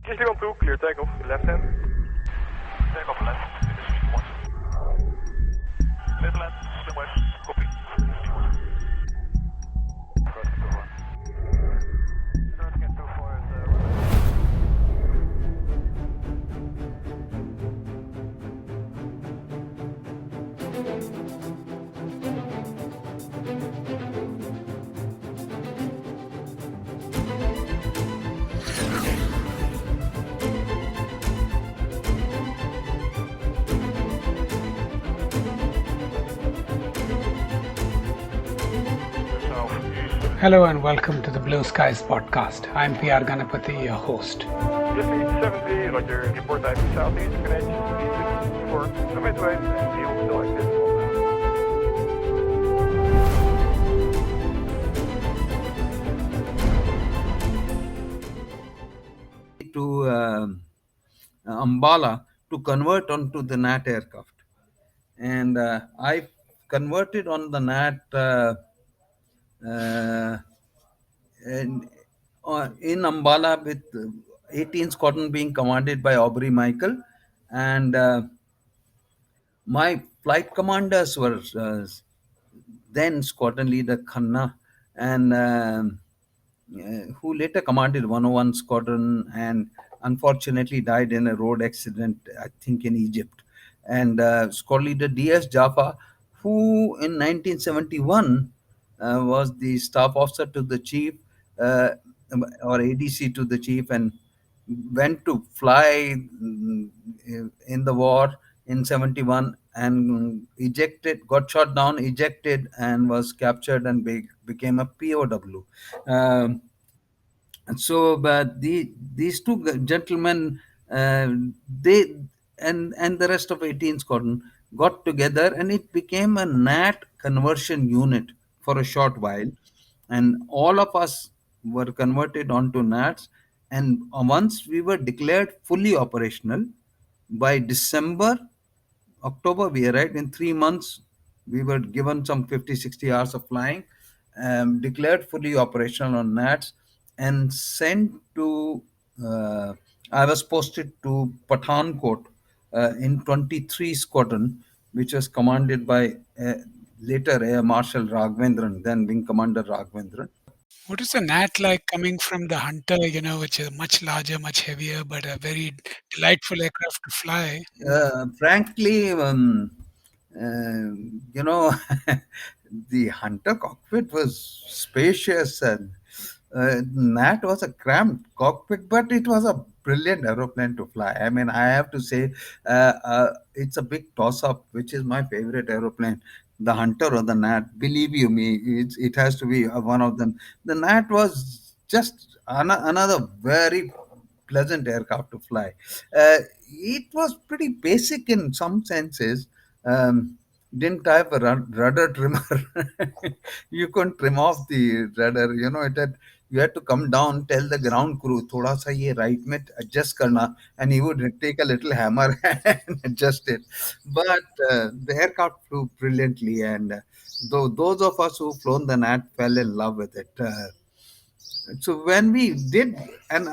61-2, clear takeoff, left hand. Takeoff left, this is speed 1. Left land, swim west, copy. Speed 1. Crossing 2-4. Crossing at 2-4 is Hello and welcome to the Blueskies podcast. I'm PR Ganapathy, your host. Just 70, roger, report type southeast, Greenwich, 4, midway, and field selected. To Ambala to convert onto the NAT aircraft, and I converted on the NAT in Ambala with 18 Squadron being commanded by Aubrey Michael, and my flight commanders were then Squadron Leader Khanna, and who later commanded 101 Squadron and unfortunately died in a road accident, I think in Egypt. And Squad Leader D.S. Jaffa, who in 1971 was the staff officer to the chief or ADC to the chief, and went to fly in the war in 71 and got shot down, ejected, and was captured and became a POW. But these two gentlemen, they and the rest of 18 Squadron got together, and it became a NAT conversion unit for a short while, and all of us were converted onto NATs. And once we were declared fully operational by October, we arrived. In 3 months, we were given some 50, 60 hours of flying, declared fully operational on NATs, and sent to, I was posted to Pathankot in 23 Squadron, which was commanded by later Air Marshal Raghavendran, then Wing Commander Raghavendran. What is the NAT like coming from the Hunter, which is much larger, much heavier, but a very delightful aircraft to fly? Frankly, you know, the Hunter cockpit was spacious, and that was a cramped cockpit, but it was a brilliant aeroplane to fly. I mean, I have to say, it's a big toss-up, which is my favorite aeroplane, the Hunter or the Nat. Believe you me, it has to be one of them. The Nat was just another very pleasant aircraft to fly. It was pretty basic in some senses. Didn't have a rudder trimmer. You couldn't trim off the rudder. You had to come down, tell the ground crew, thoda sa ye right mein adjust karna, and he would take a little hammer and adjust it. But the aircraft flew brilliantly, and those of us who flown the NAT fell in love with it. So when we did, and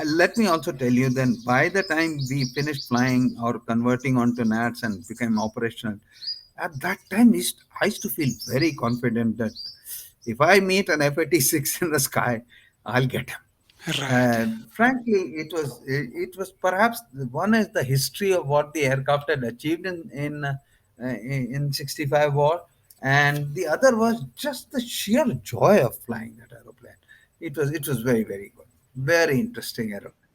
let me also tell you, then by the time we finished flying or converting onto NATs and became operational, at that time I used to feel very confident that if I meet an F-86 in the sky, I'll get him. Right. Frankly, it was perhaps one is the history of what the aircraft had achieved in 65 war, and the other was just the sheer joy of flying that aeroplane. It was very, very good, very interesting aeroplane.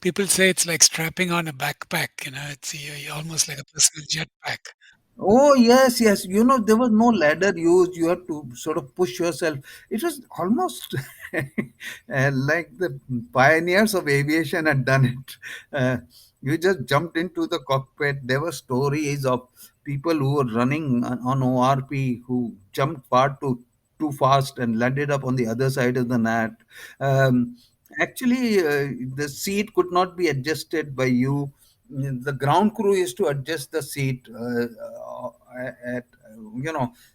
People say it's like strapping on a backpack, it's almost like a personal jetpack. Oh, yes, yes. There was no ladder used. You had to sort of push yourself. It was almost like the pioneers of aviation had done it. You just jumped into the cockpit. There were stories of people who were running on ORP who jumped far too fast and landed up on the other side of the NAT. Um, Actually, the seat could not be adjusted by you. The ground crew used to adjust the seat at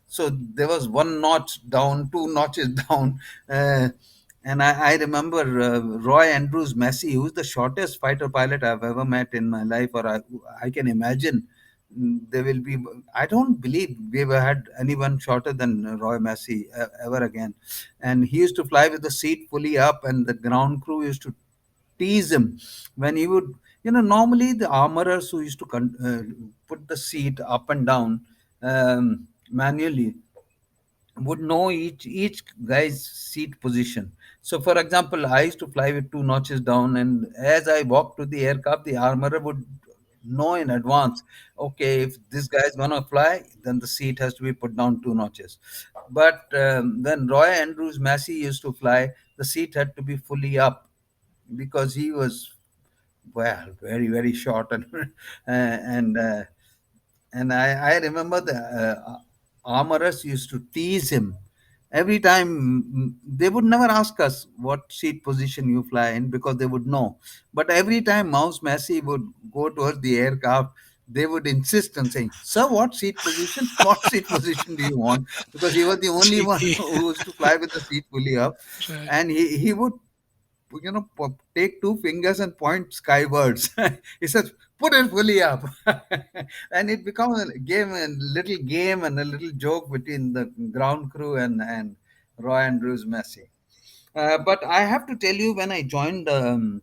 so there was one notch down, two notches down. And I remember Roy Andrews Massey, who's the shortest fighter pilot I've ever met in my life, or I can imagine there will be. I don't believe we ever had anyone shorter than Roy Massey ever again. And he used to fly with the seat fully up, and the ground crew used to tease him when he would. Normally the armorers who used to put the seat up and down manually would know each guy's seat position. So, for example, I used to fly with two notches down, and as I walked to the aircraft, the armorer would know in advance. Okay, if this guy is gonna fly, then the seat has to be put down two notches. But when Roy Andrews Massey used to fly, the seat had to be fully up because he was, well, very very short, and I remember the armorers used to tease him every time. They would never ask us what seat position you fly in because they would know. But every time Mouse Massey would go towards the aircraft, they would insist on saying, "Sir, what seat position? What seat position do you want?" Because he was the only one Cheeky. who used to fly with the seat fully up, Right. and he would take two fingers and point skywards. He says, "Put it fully up." And it becomes a little game and a little joke between the ground crew and Roy Andrews Massey. But I have to tell you, when I joined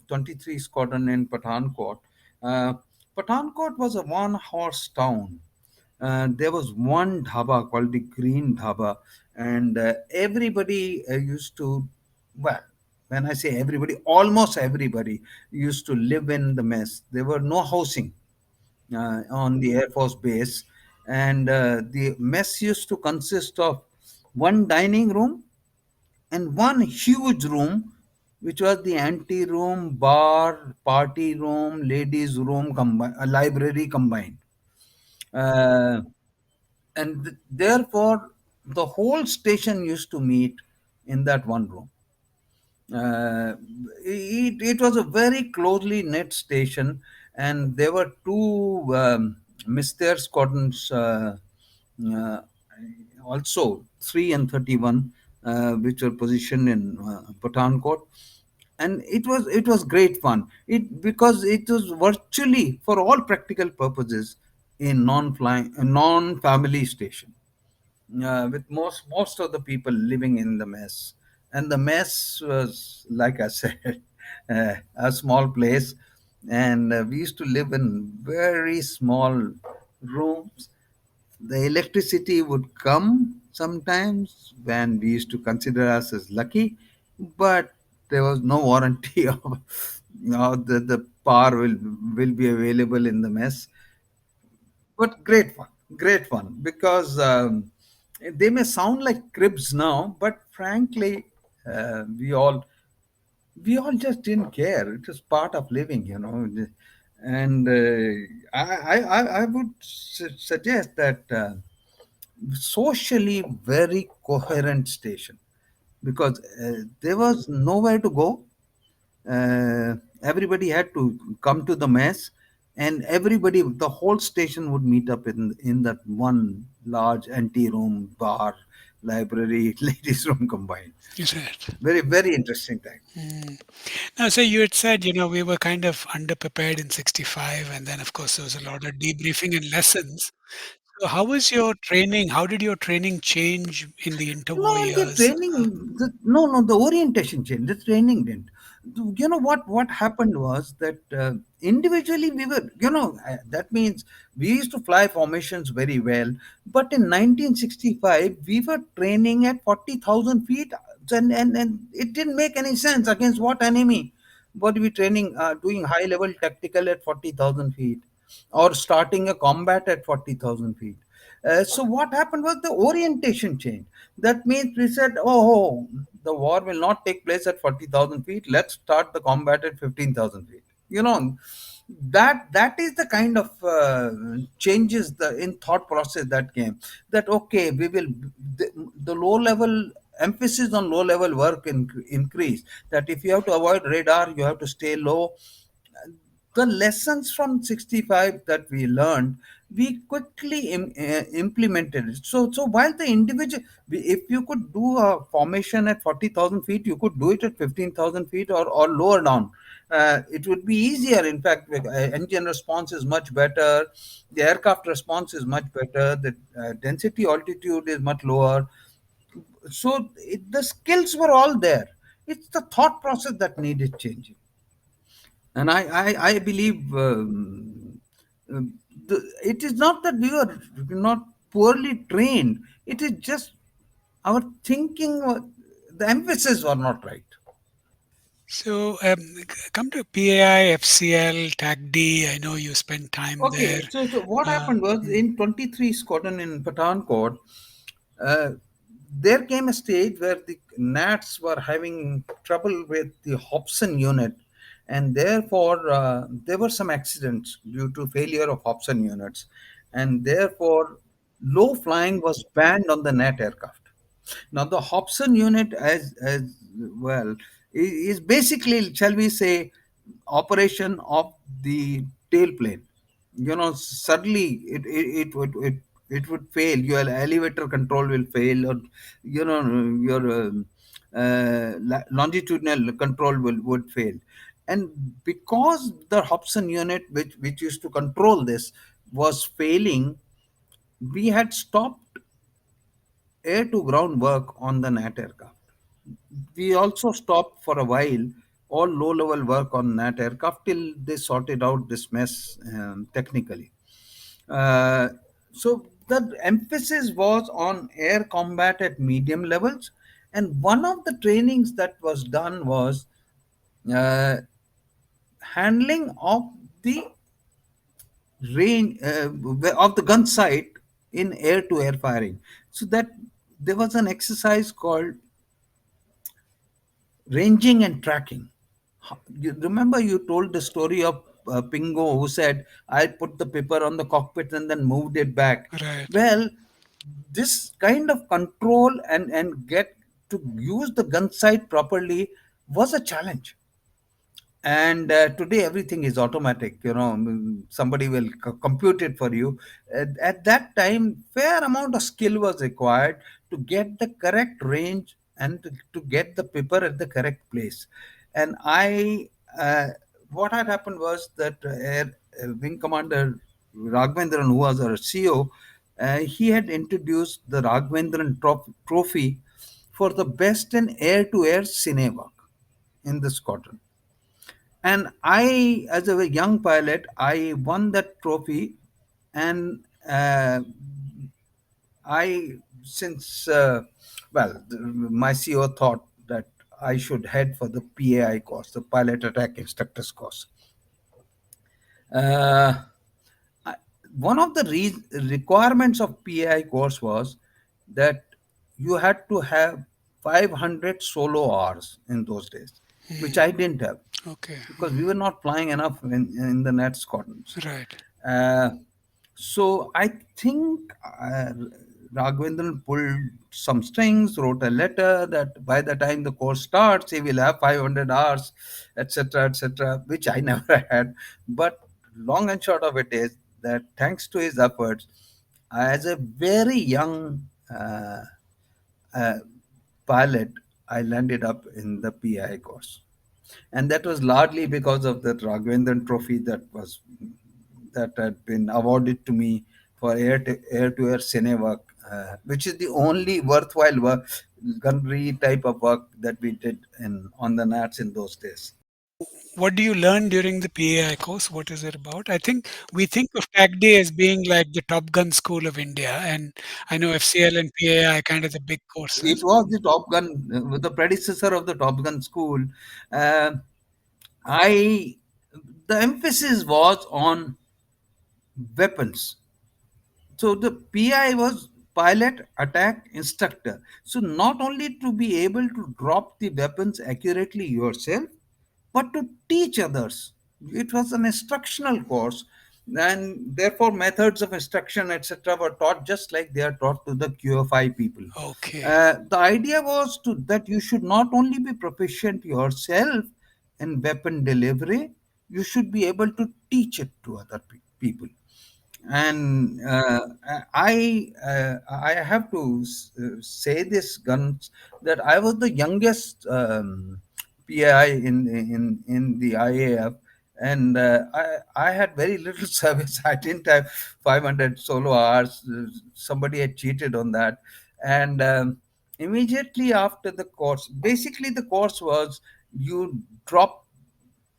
23 Squadron in Pathankot, uh, Pathankot was a one horse town. There was one dhaba called the Green Dhaba, and everybody used to, well, when I say everybody, almost everybody used to live in the mess. There were no housing on the Air Force base, and the mess used to consist of one dining room and one huge room, which was the ante room, bar, party room, ladies' room, library combined. Uh, and therefore, the whole station used to meet in that one room. It was a very closely knit station, and there were two Mr. Squadrons, uh, also 3 and 31, which were positioned in Pathankot. And it was great fun. It because it was virtually, for all practical purposes, a non-family station, with most of the people living in the mess. And the mess was, like I said, a small place, and we used to live in very small rooms. The electricity would come sometimes when we used to consider us as lucky, but there was no warranty of the power will be available in the mess. But great fun, because they may sound like cribs now, but frankly, uh, we all we all just didn't care. It was part of living. And I would suggest that socially very coherent station, because there was nowhere to go. Everybody had to come to the mess, and the whole station would meet up in that one large empty room, bar, library, ladies' room combined. Is it? Very, very interesting time. Mm. Now, so you had said, we were kind of underprepared in 65, and then, of course, there was a lot of debriefing and lessons. So, how was your training? How did your training change in the interwar No, the years? training, no, the orientation changed. The training didn't. What happened was that individually we were, that means we used to fly formations very well. But in 1965, we were training at 40,000 feet, and it didn't make any sense. Against what enemy? What we training, doing high level tactical at 40,000 feet, or starting a combat at 40,000 feet? So what happened was the orientation changed. That means we said, "Oh, the war will not take place at 40,000 feet. Let's start the combat at 15,000 feet." That is the kind of changes in thought process that came. That, okay, we will the low level emphasis on low level work increase. That if you have to avoid radar, you have to stay low. the lessons from 65 that we learned, we quickly implemented it. So while the individual, if you could do a formation at 40,000 feet, you could do it at 15,000 feet, or lower down. It would be easier. In fact, engine response is much better, the aircraft response is much better, the density altitude is much lower. So the skills were all there. It's the thought process that needed changing. And I believe it is not that we were not poorly trained. It is just our thinking, the emphasis were not right. So, come to PAI, FCL, TAC D. I know you spent time there. Okay, so what happened was in 23 Squadron in Pathankot, uh, there came a stage where the Nats were having trouble with the Hobson unit, and therefore there were some accidents due to failure of Hobson units, and therefore low flying was banned on the Nat aircraft. Now the Hobson unit, as well, is basically, shall we say, operation of the tailplane. Suddenly it would fail. Your elevator control will fail, or your longitudinal control would fail. And because the Hobson unit, which used to control this, was failing, we had stopped air to ground work on the Nat aircraft. We also stopped for a while all low level work on Nat aircraft till they sorted out this mess technically. Uh, so the emphasis was on air combat at medium levels, and one of the trainings that was done was uh, handling of the range of the gun sight in air to air firing. So that there was an exercise called ranging and tracking. You remember you told the story of Pingo, who said, I put the paper on the cockpit and then moved it back. Right. Well, this kind of control and get to use the gun sight properly was a challenge. And today everything is automatic. Somebody will compute it for you. At that time, fair amount of skill was required to get the correct range and to get the paper at the correct place. And I what had happened was that wing commander Raghavendran, who was our CO, he had introduced the Raghavendran trophy for the best in air to air cine work in the squadron. And I, as a young pilot, I won that trophy. And I, since my CEO thought that I should head for the PAI course, the Pilot Attack Instructors course. uh, I- One of the requirements of PAI course was that you had to have 500 solo hours in those days, which I didn't have Okay. because we were not flying enough in the net squadrons. Right. Uh, so I think Raghavendran pulled some strings, wrote a letter that by the time the course starts, he will have 500 hours, etc., etc., which I never had. But long and short of it is that thanks to his efforts, as a very young uh, pilot, I landed up in the PI course, and that was largely because of that Raghavendran trophy that had been awarded to me for air to air cine work, which is the only worthwhile work, gunnery type of work that we did in on the Nats in those days. What do you learn during the PAI course? What is it about? I think we think of TAC D as being like the Top Gun school of India, and I know FCL and PAI are kind of the big It courses. was the Top Gun, the predecessor of the Top Gun school. Uh, I The emphasis was on weapons. So the PI was pilot attack instructor. So not only to be able to drop the weapons accurately yourself, but to teach others. It was an instructional course, and therefore methods of instruction, etc., were taught just like they are taught to the QFI people. Okay. The idea was that you should not only be proficient yourself in weapon delivery, you should be able to teach it to other people. And I have to say this, Guns, that I was the youngest PI in the IAF, and I had very little service. I didn't have 500 solo hours. Somebody had cheated on that, and immediately after the course, basically the course was you drop,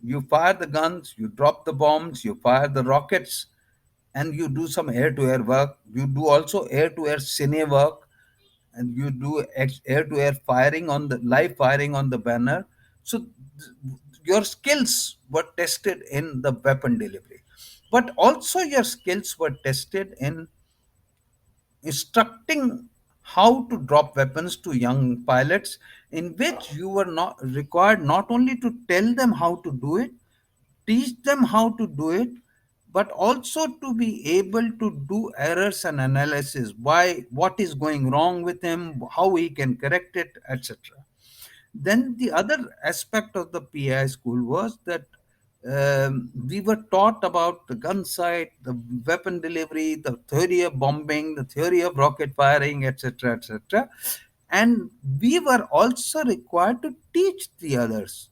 you fire the guns, you drop the bombs, you fire the rockets, and you do some air-to-air work. You do also air-to-air cine work, and you do air-to-air firing on the live firing on the banner. So your skills were tested in the weapon delivery, but also your skills were tested in instructing how to drop weapons to young pilots, in which you were not required not only to tell them how to do it, teach them how to do it, but also to be able to do errors and analysis, why, what is going wrong with him, how he can correct it, etc. Then the other aspect of the PI school was that we were taught about the gun sight, the weapon delivery, the theory of bombing, the theory of rocket firing, etc., etc. And we were also required to teach the others.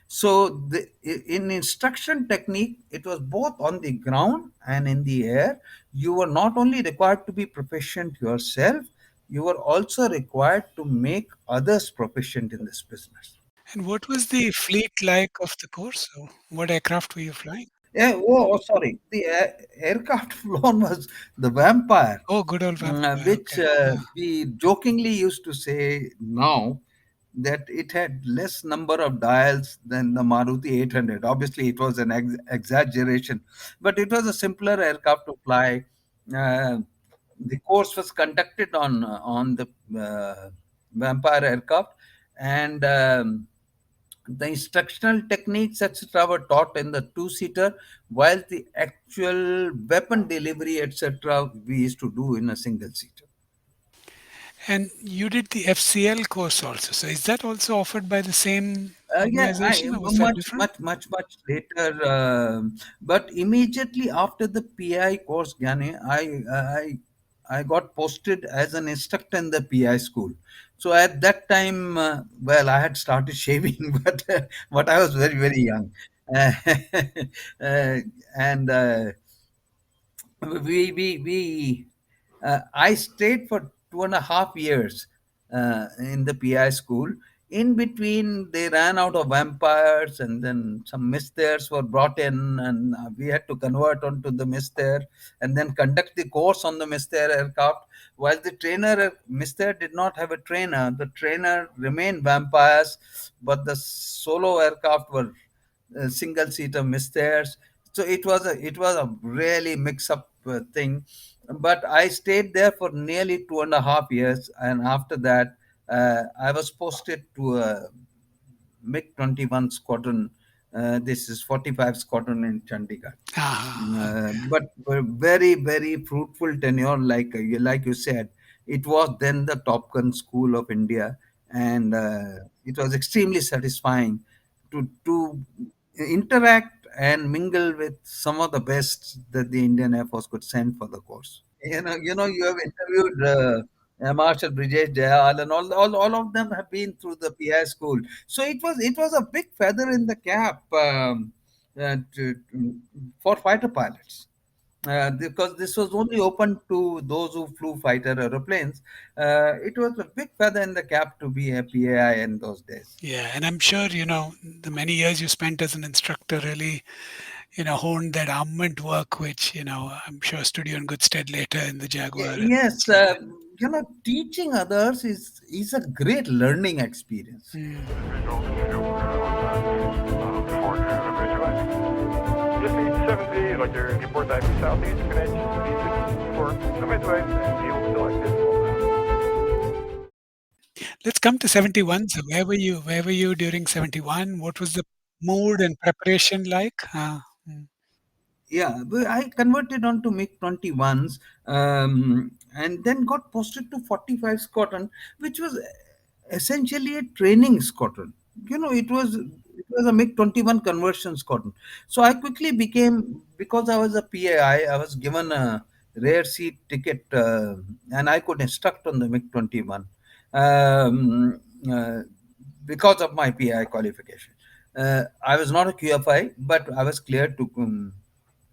So in instruction technique, it was both on the ground and in the air. You were not only required to be proficient yourself, you were also required to make others proficient in this business. And what was the fleet like of the course? So what aircraft were you flying? Yeah, sorry. The aircraft flown was the Vampire, Oh, good old Vampire. which Okay. Yeah. we jokingly used to say now that it had less number of dials than the Maruti 800. Obviously, it was an exaggeration, but it was a simpler aircraft to fly. Uh, the course was conducted on the Vampire aircraft, and the instructional techniques, etc., were taught in the two-seater, while the actual weapon delivery, etc., we used to do in a single-seater. And you did the FCL course also. So is that also offered by the same Yeah, I organization or was that different? much later, but immediately after the PI course, Gyani, I got posted as an instructor in the PI school. So at that time, well, I had started shaving, but I was very young, uh, and we I stayed for 2.5 years in the PI school. In between, they ran out of vampires, and then some mistaires were brought in, and we had to convert onto the mistair and then conduct the course on the mistair aircraft. While the mistair did not have a trainer, the trainer remained vampires, but the solo aircraft were single seater mistairs. So it was a really mix up thing, but I stayed there for nearly 2.5 years, and after that I was posted to a MiG-21 squadron. This is 45 squadron in Chandigarh. Ah, But very fruitful tenure, like you said. It was then the Top Gun School of India, and it was extremely satisfying to interact and mingle with some of the best that the Indian Air Force could send for the course. You have interviewed Marshal Brijesh Dayal, and all of them have been through the PI school. So it was a big feather in the cap for fighter pilots. Because this was only open to those who flew fighter aeroplanes. It was a big feather in the cap to be a PAI in those days. yeah. And I'm sure, the many years you spent as an instructor really, honed that armament work, which, I'm sure stood you in good stead later in the Jaguar and Yes, so on. teaching others is a great learning experience. Mm. Visual shoot before visualize. Just need 70, like your report type southeast, finish, for the midway, and field selected. Let's come to 71. So where were you? Where were you during 71? What was the mood and preparation like? Yeah, I converted onto MiG-21s, and then got posted to 45 Squadron, which was essentially a training squadron. It was. It was a MiG-21 conversion squadron. So I quickly became, because I was a PAI, I was given a rare seat ticket, and I could instruct on the MiG-21 um, uh, because of my PAI qualification. I was not a QFI, but I was cleared to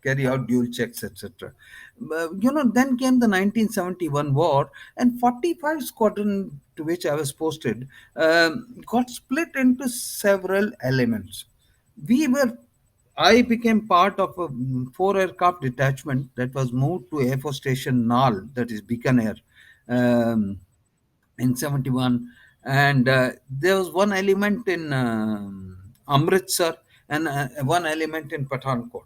carry out dual checks, etc. Then came the 1971 war, and 45 squadron to which I was posted got split into several elements. We were I became part of a four aircraft detachment that was moved to Air Force Station Nal, that is Bikaner, um, in 71. And there was one element in Amritsar, and one element in Pathankot.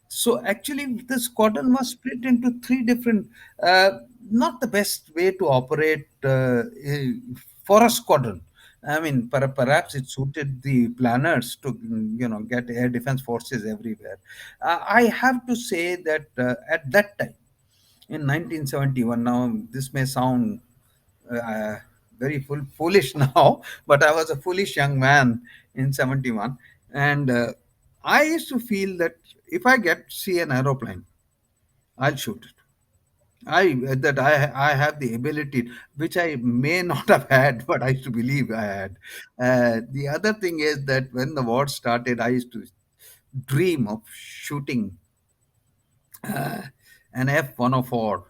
So actually the squadron was split into three different, uh, not the best way to operate for a squadron. I mean, perhaps it suited the planners to, get air defense forces everywhere. I have to say that at that time, in 1971, now this may sound uh, very foolish now, but I was a foolish young man in 71. And I used to feel that if I see an aeroplane, I'll shoot it. I have the ability, which I may not have had, but I used to believe I had. The other thing is that when the war started, I used to dream of shooting uh, an F-104.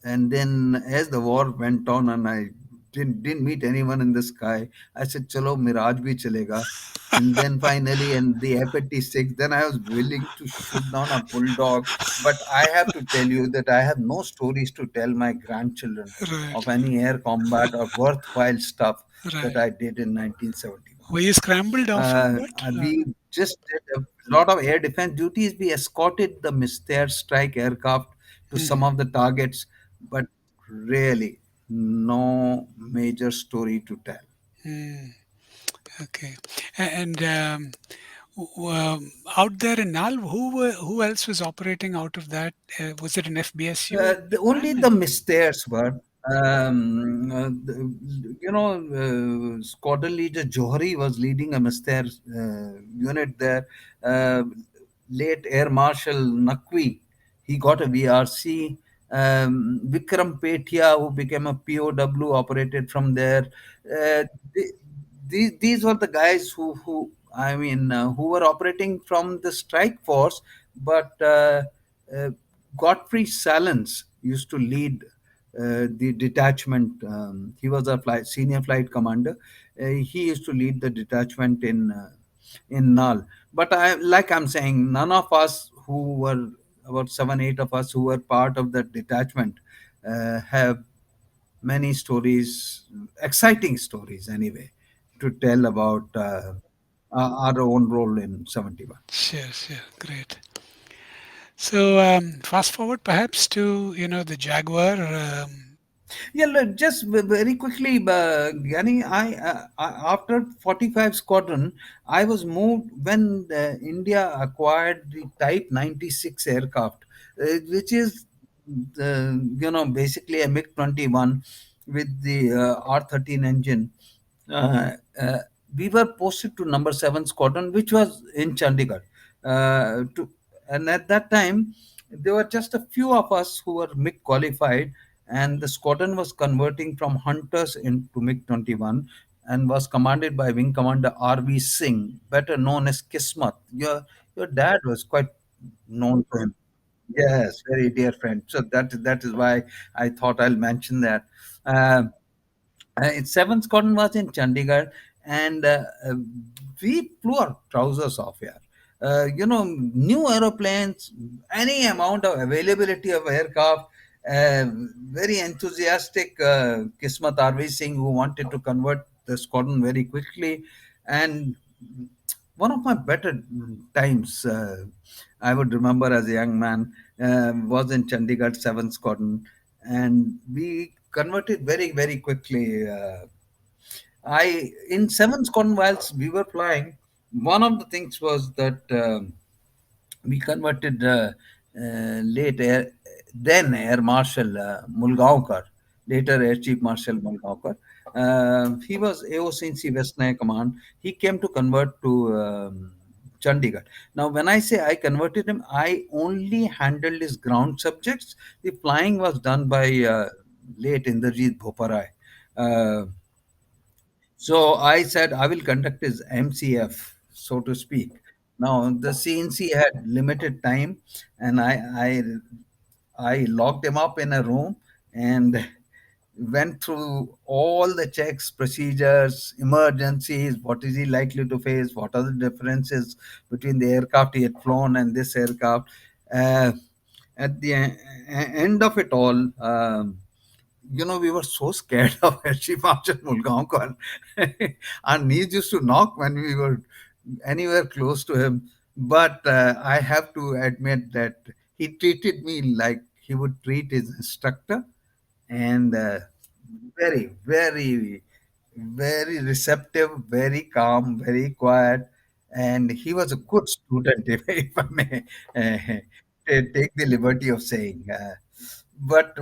And then as the war went on and I didn't meet anyone in the sky, I said, Chalo, Mirage bhi chalega. And then finally, and the F-86, then I was willing to shoot down a bulldog. But I have to tell you that I have no stories to tell my grandchildren Right, of any air combat or worthwhile stuff that right. I did in 1971. Were you scrambled often, but We just did a lot of air defense duties. We escorted the Mystère strike aircraft to some mhm, of the targets, but really no major story to tell. mm, okay. And out there in Nal, who else was operating out of that? Was it an FBSU at the Only time? the Mystères were. Squadron leader Johari was leading a Mystère unit there. Uh, Late Air Marshal Naqvi, he got a VRC. Vikram Petia, who became a POW, operated from there. Uh, th- these were the guys who were operating from the strike force, but uh, Godfrey Salins used to lead the detachment. He was a senior flight commander. He used to lead the detachment in Nal. But like I'm saying, none of us who were about seven, eight of us who were part of that detachment have many stories, exciting stories anyway, to tell about our own role in 71. Sure, sure, great. So fast forward perhaps to the Jaguar. Yeah, look, just very quickly, Gani, after 45 Squadron, I was moved when India acquired the Type 96 aircraft, which is basically a MiG-21 with the R-13 engine. Uh, uh, we were posted to number 7 Squadron, which was in Chandigarh. And at that time, there were just a few of us who were MiG qualified, and the squadron was converting from Hunters into MiG-21 and was commanded by Wing Commander R.V. Singh, better known as Kismat. Your dad was quite known to him. Yes, very dear friend. So that is why I thought I'll mention that. Um its seventh squadron was in Chandigarh, and we flew our trousers off here. New aeroplanes, any amount of availability of aircraft. Uh, Very enthusiastic Kismat Arvi Singh, who wanted to convert the squadron very quickly, and one of my better times I would remember as a young man was in Chandigarh 7th Squadron, and we converted very, very quickly. I In 7th Squadron, whilst we were flying, one of the things was that we converted late then Air Marshal Mulgaonkar, later Air Chief Marshal Mulgaonkar. He was AOC West Nile Command. He came to convert to Chandigarh. Now, when I say I converted him, I only handled his ground subjects. The flying was done by late Inderjeet Bhoparai. Uh, so I said I will conduct his MCF, so to speak. Now the CNC had limited time, and I locked him up in a room and went through all the checks, procedures, emergencies. What is he likely to face? What are the differences between the aircraft he had flown and this aircraft? Uh, at the end of it all, we were so scared of Chief Marshal Mulgaonkar. Our knees used to knock when we were anywhere close to him. But I have to admit that he treated me like he would treat his instructor, and very, very, very receptive, very calm, very quiet. And he was a good student, if I may take the liberty of saying. But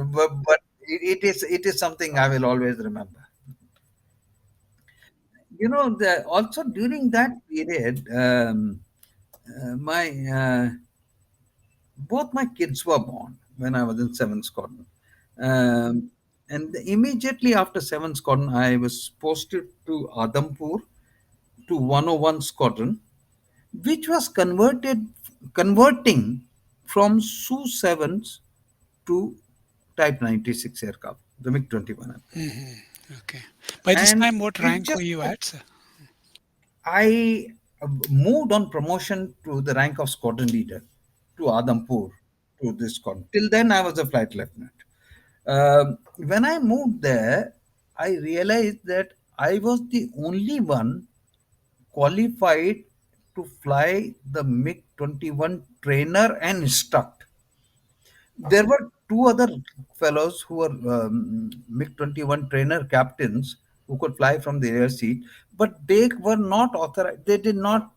it is something I will always remember. Also during that period, my both my kids were born when I was in seventh squadron. And immediately after seventh squadron, I was posted to Adampur to 101 squadron, which was converting from Su 7s to Type 96 aircraft, the MiG 21. Hmm. Okay. By this And time, what it rank just were you at, sir? I moved on promotion to the rank of squadron leader to Adampur to this squadron. Till then, I was a flight lieutenant. When I moved there, I realized that I was the only one qualified to fly the MiG 21 trainer and instruct. There were two other fellows who were MiG 21 trainer captains who could fly from the rear seat, but they were not authorized. They did not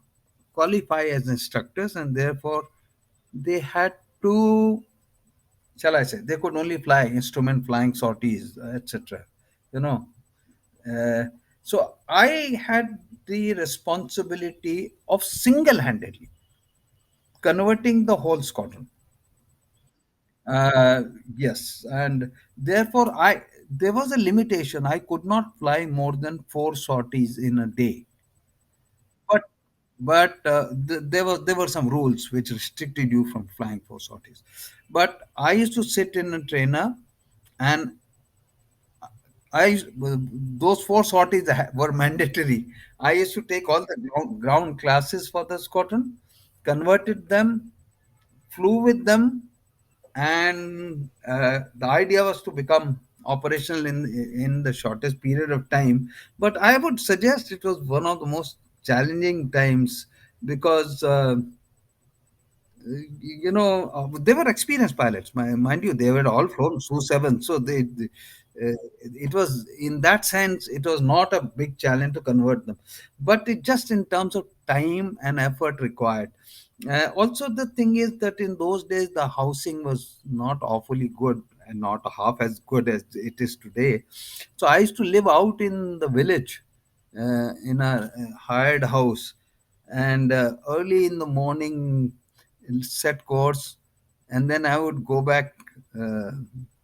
qualify as instructors, and therefore they had to, shall I say, they could only fly instrument flying sorties, etc. You know, uh, so I had the responsibility of single-handedly converting the whole squadron. Uh, yes, and therefore I there was a limitation. I could not fly more than four sorties in a day. But there were some rules which restricted you from flying four sorties. But I used to sit in a trainer, and those four sorties were mandatory. I used to take all the ground classes for the squadron, converted them, flew with them, and the idea was to become operational in the shortest period of time. But I would suggest it was one of the most challenging times because they were experienced pilots. Mind you, they were all from Su 7, so it was, in that sense, it was not a big challenge to convert them, but it just in terms of time and effort required. Also, the thing is that in those days the housing was not awfully good and not half as good as it is today. So I used to live out in the village, in a hired house, and early in the morning set course, and then I would go back uh,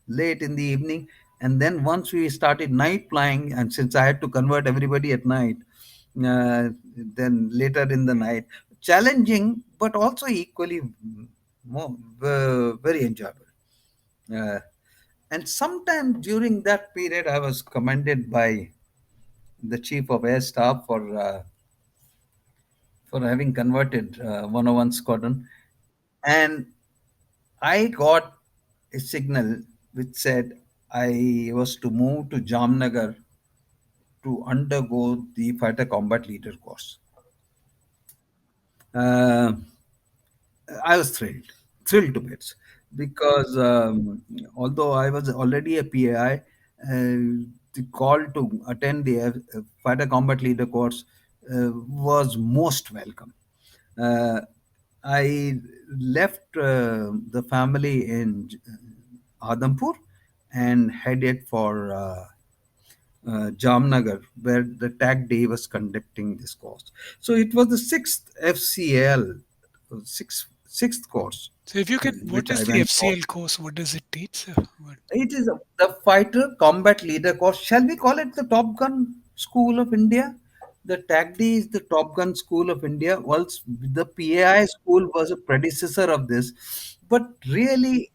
late in the evening. And then once we started night flying, and since I had to convert everybody at night, then later in the night, challenging but also equally more, very enjoyable. Uh, and sometime during that period, I was commended by the chief of air staff for having converted 101 squadron, and I got a signal which said I was to move to Jamnagar to undergo the fighter combat leader course. Uh, I was thrilled to bits, because although I was already a PAI, the call to attend the fighter combat leader course was most welcome. Uh, I left the family in Adampur and headed for Jamnagar, where the tag day was conducting this course. So it was the sixth FCL, sixth course, So if you can, what which I is the went for. FCL course? What does it teach? What? It is the fighter combat leader course. Shall we call it the Top Gun School of India? The TAGD is the Top Gun School of India. Whilst the PAI school was a predecessor of this, but really,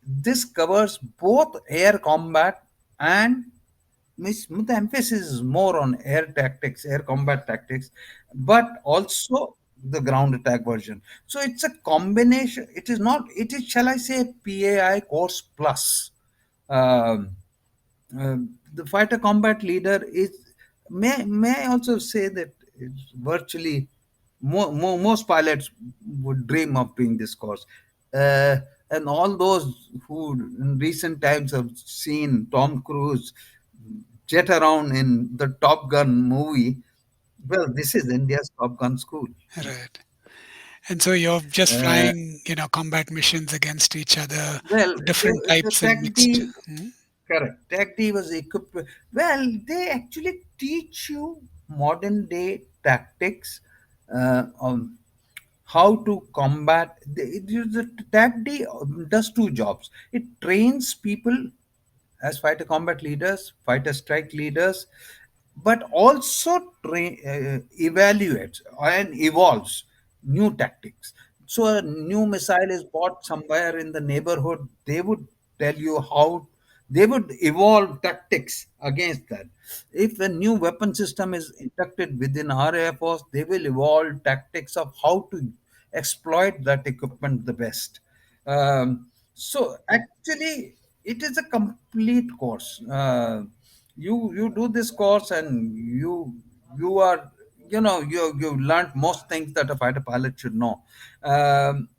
this covers both air combat and the emphasis is more on air tactics, air combat tactics, but also the ground attack version. So it's a combination. It is not. It is, shall I say, PAI course plus. Um, the fighter combat leader is, may I also say that it's virtually most pilots would dream of doing this course. Uh, and all those who in recent times have seen Tom Cruise jet around in the Top Gun movie, well, this is India's Top Gun school. Right. And so you're just Uh, flying, combat missions against each other, well, different the types and mixed. TACD, correct. TACD was equipped. Well, they actually teach you modern day tactics on how to combat. The TACD does two jobs. It trains people as fighter combat leaders, fighter strike leaders, but also evaluates and evolves new tactics. So a new missile is bought somewhere in the neighborhood, they would tell you how they would evolve tactics against that. If a new weapon system is inducted within our Air Force, they will evolve tactics of how to exploit that equipment the best. So actually, it is a complete course. You do this course and you are, you learned most things that a fighter pilot should know. Um,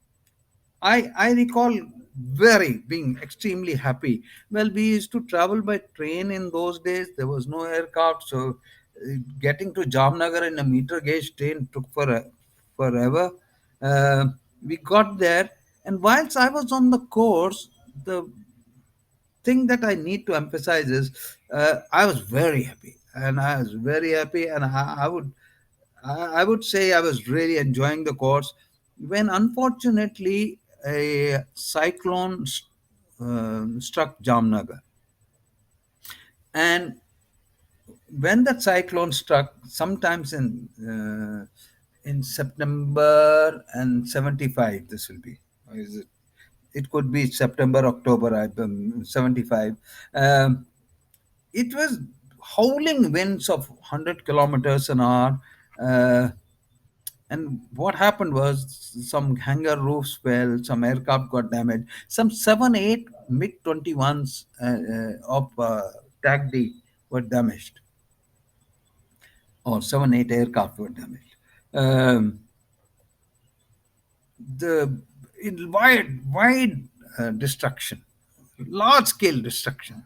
I recall very being extremely happy. Well, we used to travel by train in those days. There was no aircraft, so getting to Jamnagar in a meter gauge train took forever. Uh, we got there, and whilst I was on the course, the thing that I need to emphasize is I was very happy, and I was very happy, and I would say I was really enjoying the course when unfortunately a cyclone struck Jamnagar. And when that cyclone struck, sometimes in September and 75, this will be. Or is it? It could be September, October, 75. Um, it was howling winds of 100 kilometers an hour. Uh, And what happened was some hangar roofs fell, some aircraft got damaged, some 7, 8 MiG 21s of TAC D were damaged, or 7, 8 aircraft were damaged. Um, the wide destruction, large scale destruction.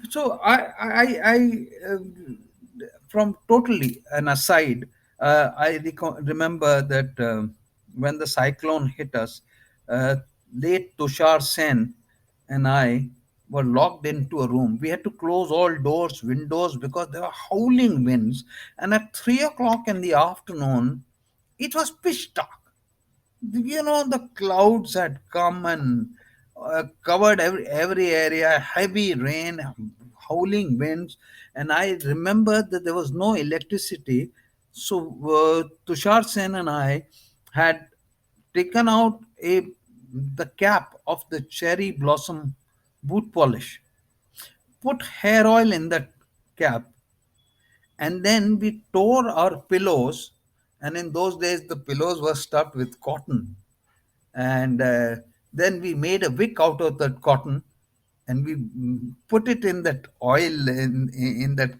So from totally an aside, remember that when the cyclone hit us, uh, late Tushar Sen and I were locked into a room. We had to close all doors, windows because there were howling winds. And at 3 o'clock in the afternoon, it was pitch dark. The clouds had come and covered every area, heavy rain, howling winds, and I remember that there was no electricity. So Tushar Sen and I had taken out a the cap of the cherry blossom boot polish, put hair oil in that cap, and then we tore our pillows. And in those days the pillows were stuffed with cotton, and then we made a wick out of that cotton, and we put it in that oil in that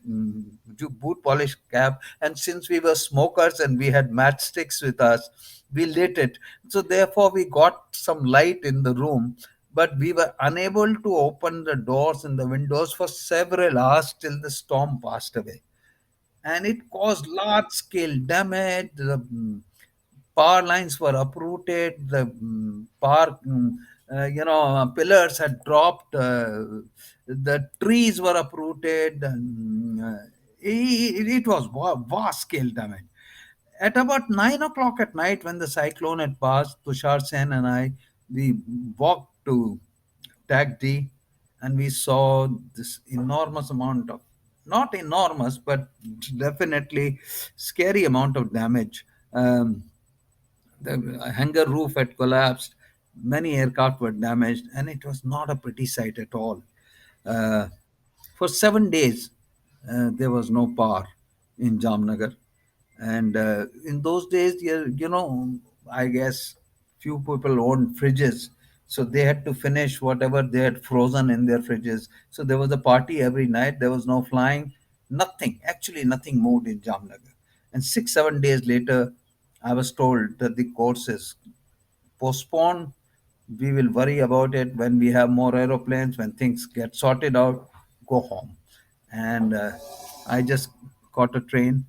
boot polish cap. And since we were smokers and we had matchsticks with us, we lit it. So therefore we got some light in the room, but we were unable to open the doors and the windows for several hours till the storm passed away, and it caused large scale damage. The power lines were uprooted. The power Pillars had dropped, the trees were uprooted, and it was vast scale damage. At about 9 o'clock at night, when the cyclone had passed, Tushar Sen and I, we walked to Tag D, and we saw this enormous amount of, not enormous, but definitely scary amount of damage. The hangar roof had collapsed, many aircraft were damaged, and it was not a pretty sight at all. Uh, for 7 days, there was no power in Jamnagar. And in those days, I guess few people owned fridges. So they had to finish whatever they had frozen in their fridges. So there was a party every night. There was no flying, nothing. Actually, nothing moved in Jamnagar. And 6, 7 days later, I was told that the course is postponed. We will worry about it when we have more aeroplanes, when things get sorted out, go home. And I just caught a train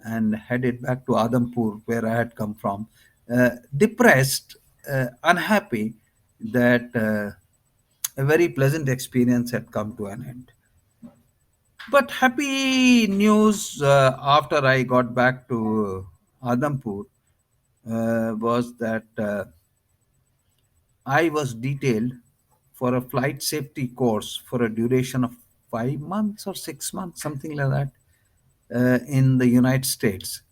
and headed back to Adhampur, where I had come from, depressed, unhappy that a very pleasant experience had come to an end. But happy news after I got back to Adhampur was that I was detailed for a flight safety course for a duration of 5 months or 6 months, something like that, in the United States.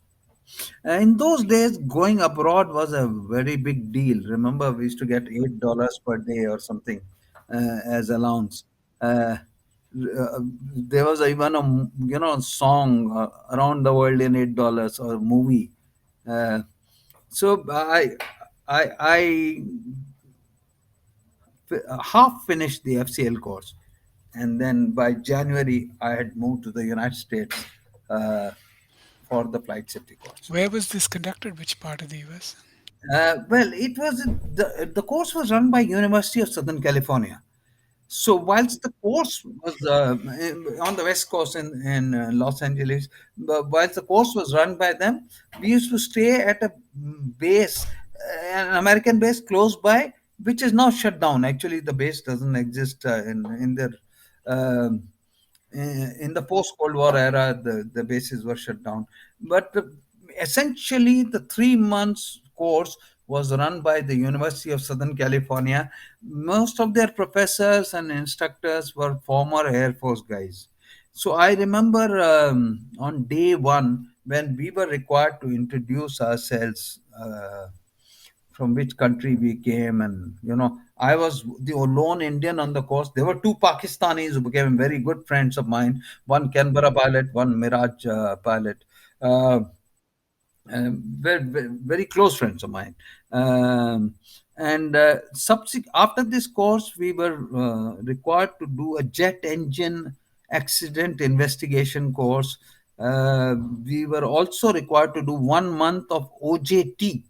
In those days, going abroad was a very big deal. Remember, we used to get $8 per day or something as allowance. Uh, there was even a song, around the world in $8, or movie. Uh, so I half finished the FCL course, and then by January I had moved to the United States uh, for the flight safety course. Where was this conducted? Which part of the US? Well, it was the course was run by University of Southern California. So whilst the course was on the West Coast in Los Angeles, but whilst the course was run by them, we used to stay at a base, an American base close by, which is now shut down. Actually, the base doesn't exist in their um in the post Cold War era. The bases were shut down, but essentially the 3 months course was run by the University of Southern California. Most of their professors and instructors were former Air Force guys. So I remember on day one when we were required to introduce ourselves. From which country we came, and I was the lone Indian on the course. There were two Pakistanis who became very good friends of mine, one Canberra pilot, one Mirage pilot. uh, very close friends of mine. And after this course, we were required to do a jet engine accident investigation course. We were also required to do 1 month of OJT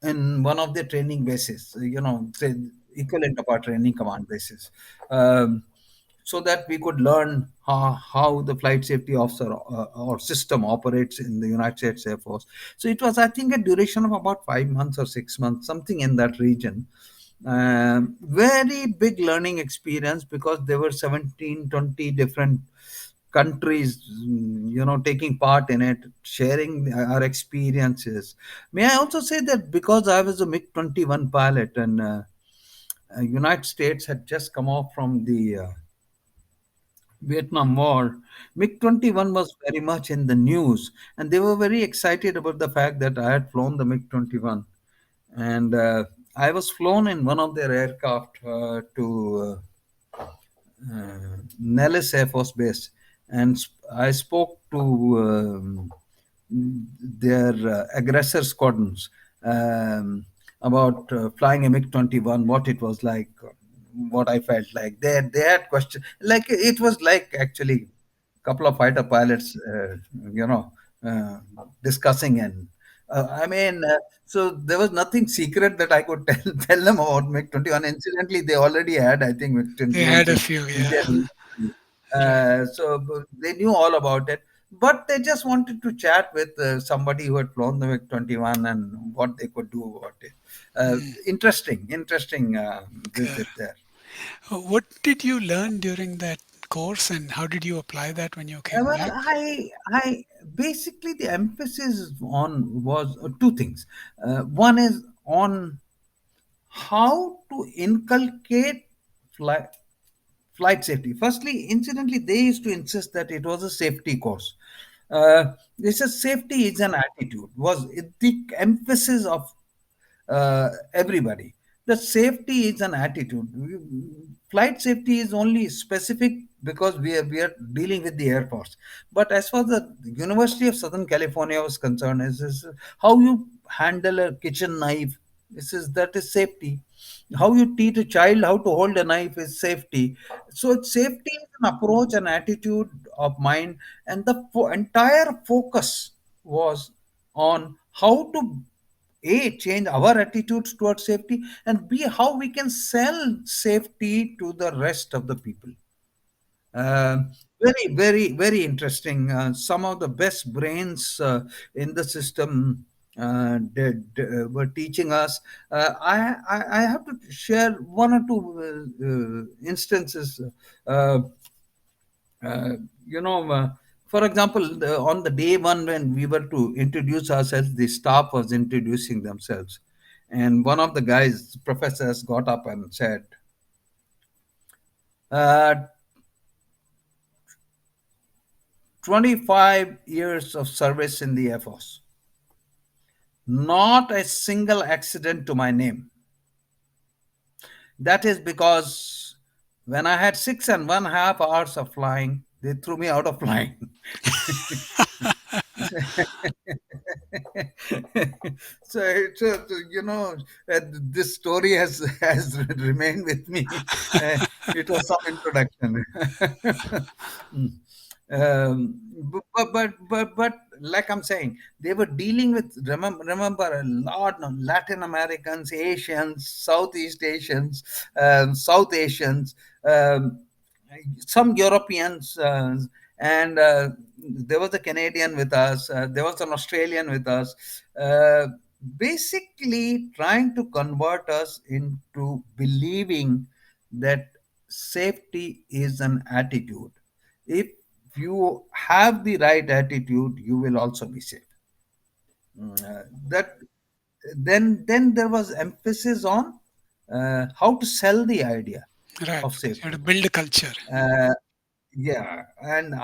in one of the training bases, say equivalent of our training command bases, um, so that we could learn how the flight safety officer or system operates in the United States Air Force. So it was, I think, a duration of about 5 months or 6 months, something in that region. Very big learning experience because there were 17, 20 different countries taking part in it, sharing our experiences. May I also say that because I was a MiG-21 pilot, and United States had just come off from the Vietnam War, MiG-21 was very much in the news, and they were very excited about the fact that I had flown the MiG-21. And I was flown in one of their aircraft to Nellis Air Force Base, and I spoke to their aggressor squadrons about flying a MiG-21, what it was like, what I felt like. They had questions, like it was like actually a couple of fighter pilots, you know, uh, discussing, and so there was nothing secret that I could tell them about MiG-21. Incidentally, they already had, I think, They had MiG-21s a few, in yeah. their. Right. So they knew all about it. but they just wanted to chat with somebody who had flown the MiG-21 and what they could do about it. Mm, Interesting okay. visit there. What did you learn during that course, and how did you apply that when you came Well, back? I basically the emphasis on was two things. One is on how to inculcate flight safety. Firstly, incidentally, they used to insist that it was a safety course. This is safety is an attitude. Was it the emphasis of everybody? The safety is an attitude. Flight safety is only specific because we are dealing with the Air Force. But as far as the University of Southern California was concerned, is how you handle a kitchen knife. This is that is safety. How you teach a child how to hold a knife is safety. So safety is an approach, an attitude of mind, and the entire focus was on how to a change our attitudes towards safety, and b how we can sell safety to the rest of the people. Very interesting. Some of the best brains in the system were teaching us. I have to share one or two instances. Uh, uh, you know, for example, on the day one when we were to introduce ourselves, the staff was introducing themselves. And one of the guys, professors, got up and said, uh, 25 years of service in the Air Force. Not a single accident to my name. That is because when I had 6.5 hours of flying, they threw me out of flying. This story has remained with me. It was some introduction. Mm. But like I'm saying, they were dealing with remember a lot of Latin Americans, Asians, Southeast Asians, South Asians, um, some Europeans, and there was a Canadian with us. There was an Australian with us. Uh, Basically, trying to convert us into believing that safety is an attitude. If you have the right attitude, you will also be safe. That then there was emphasis on how to sell the idea Right. of You have to safety. build a culture. Uh, yeah, and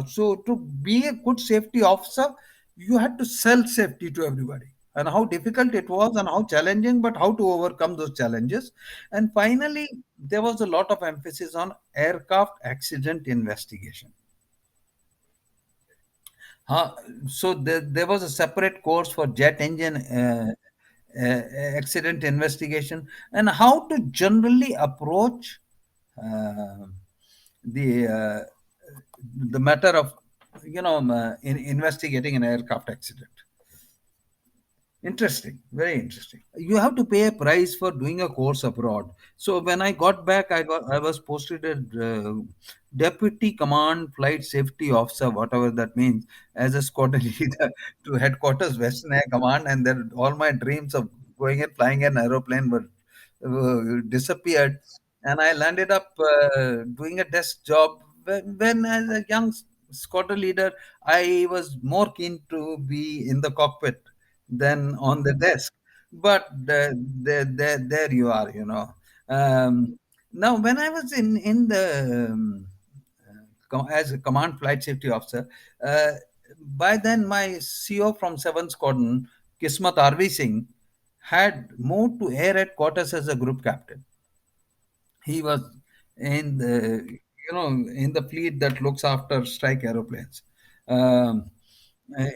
so to be a good safety officer, you had to sell safety to everybody, and how difficult it was, and how challenging, but how to overcome those challenges. And finally, there was a lot of emphasis on aircraft accident investigation. Huh? So there was a separate course for jet engine accident investigation, and how to generally approach uh, the uh, the matter of in investigating an aircraft accident. Interesting, very interesting. You have to pay a price for doing a course abroad. So when I got back, I was posted as deputy command flight safety officer, whatever that means, as a squadron leader to headquarters Western Air Command, and then all my dreams of going and flying an aeroplane were disappeared, and I landed up doing a desk job. When as a young squadron leader, I was more keen to be in the cockpit than on the desk. But there you are, you know. Now, when I was in the as a command flight safety officer, uh, by then my CO from 7th Squadron, Kismat RV Singh, had moved to air headquarters as a group captain. He was in the in the fleet that looks after strike aeroplanes. Um,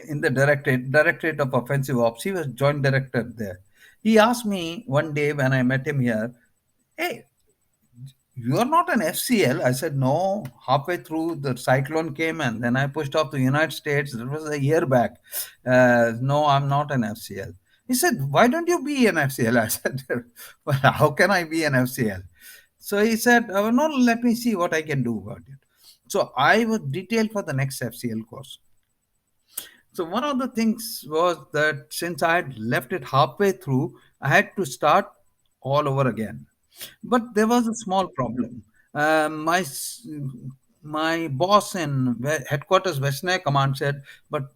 in the directorate of offensive ops, he was joint director there. He asked me one day when I met him here, "Hey, you are not an FCL." I said, "No." Halfway through, the cyclone came, and then I pushed off to the United States. It was a year back. No, I'm not an FCL. He said, "Why don't you be an FCL?" I said, "Well, how can I be an FCL?" So he said, "No, let me see what I can do about it." So I was detailed for the next FCL course. So one of the things was that since I had left it halfway through, I had to start all over again. But there was a small problem. My boss in headquarters Western Air Command said, "But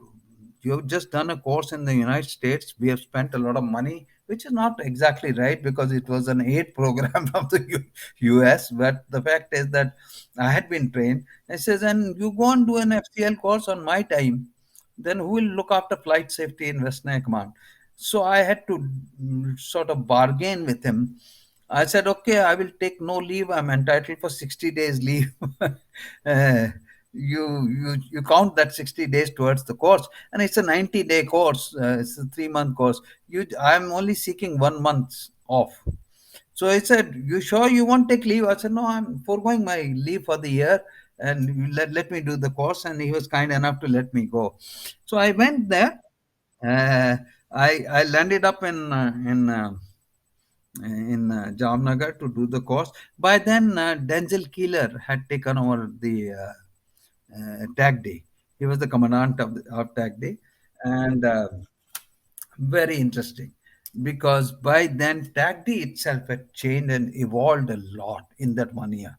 you've just done a course in the United States. We have spent a lot of money," which is not exactly right because it was an aid program from the US. But the fact is that I had been trained. I says, "And you go and do an FCL course on my time, then who will look after flight safety in Western Air Command?" So I had to sort of bargain with him. I said, "Okay, I will take no leave. I'm entitled for 60 days leave." uh, you count that 60 days towards the course, and it's a 90-day course. It's a 3-month course. I'm only seeking 1 month off. So I said, "You sure you won't take leave?" I said, "No, I'm foregoing my leave for the year, and let me do the course." And he was kind enough to let me go. So I went there. Uh, I landed up in Jamnagar to do the course. By then, Denzel Keeler had taken over the Tag Day. He was the commandant of Tag Day, and very interesting because by then Tag Day itself had changed and evolved a lot in that 1 year.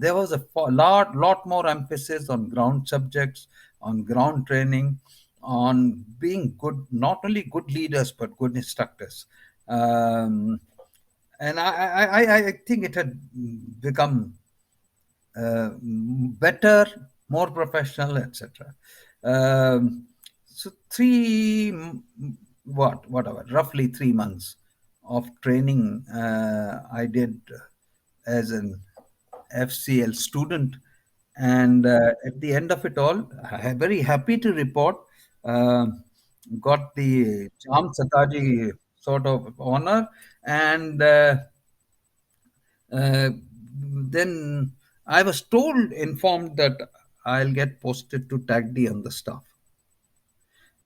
There was a lot more emphasis on ground subjects, on ground training, on being good, not only good leaders but good instructors. Um, and I think it had become better, more professional, etc. So whatever, roughly 3 months of training I did as an FCL student, and at the end of it all, I'm very happy to report uh, got the Cham Sataji sort of honor, and uh, then I was informed that I'll get posted to Tag D on the staff.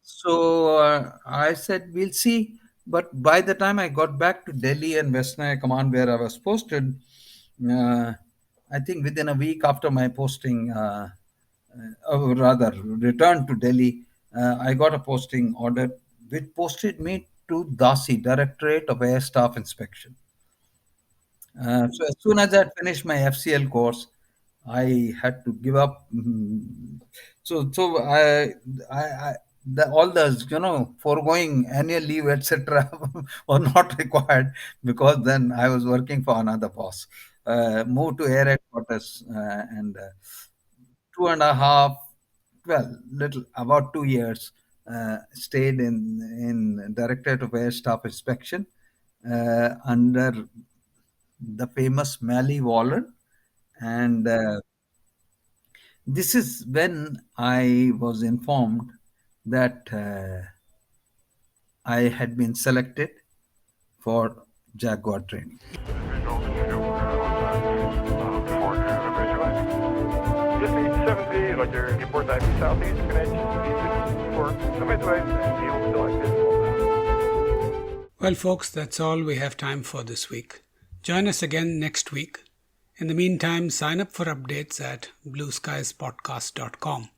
So I said, "We'll see." But by the time I got back to Delhi and Western Air Command, where I was posted, uh, I think within a week after my posting, or rather returned to Delhi, I got a posting order which posted me to DASI, Directorate of Air Staff Inspection. So as soon as I had finished my FCL course, I had to give up. So all the foregoing annual leave etc. were not required because then I was working for another boss. Moved to air headquarters and 2.5, well, little about 2 years. Stayed in Directorate of Air Staff Inspection under the famous Mally Wallen. And this is when I was informed that I had been selected for Jaguar training. Visual to before noon eventually. Just need 70, like your report IP southeast, finish, speed 54, come midway, and yield selected. Well, folks, that's all we have time for this week. Join us again next week. In the meantime, sign up for updates at blueskiespodcast.com.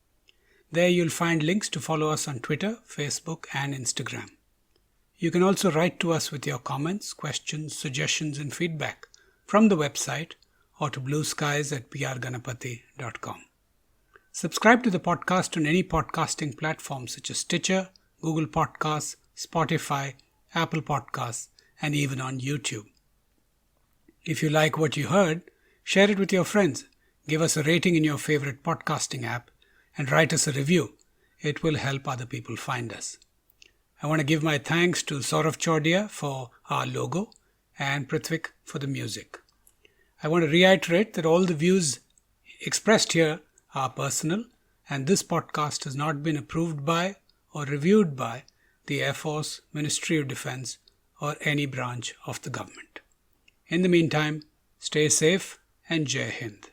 There you'll find links to follow us on Twitter, Facebook, and Instagram. You can also write to us with your comments, questions, suggestions, and feedback from the website or to blueskies@prganapati.com. Subscribe to the podcast on any podcasting platform such as Stitcher, Google Podcasts, Spotify, Apple Podcasts, and even on YouTube. If you like what you heard, share it with your friends, give us a rating in your favorite podcasting app, and write us a review. It will help other people find us. I want to give my thanks to Saurav Chordia for our logo and Prithvik for the music. I want to reiterate that all the views expressed here are personal, and this podcast has not been approved by or reviewed by the Air Force, Ministry of Defense, or any branch of the government. In the meantime, stay safe and Jai Hind.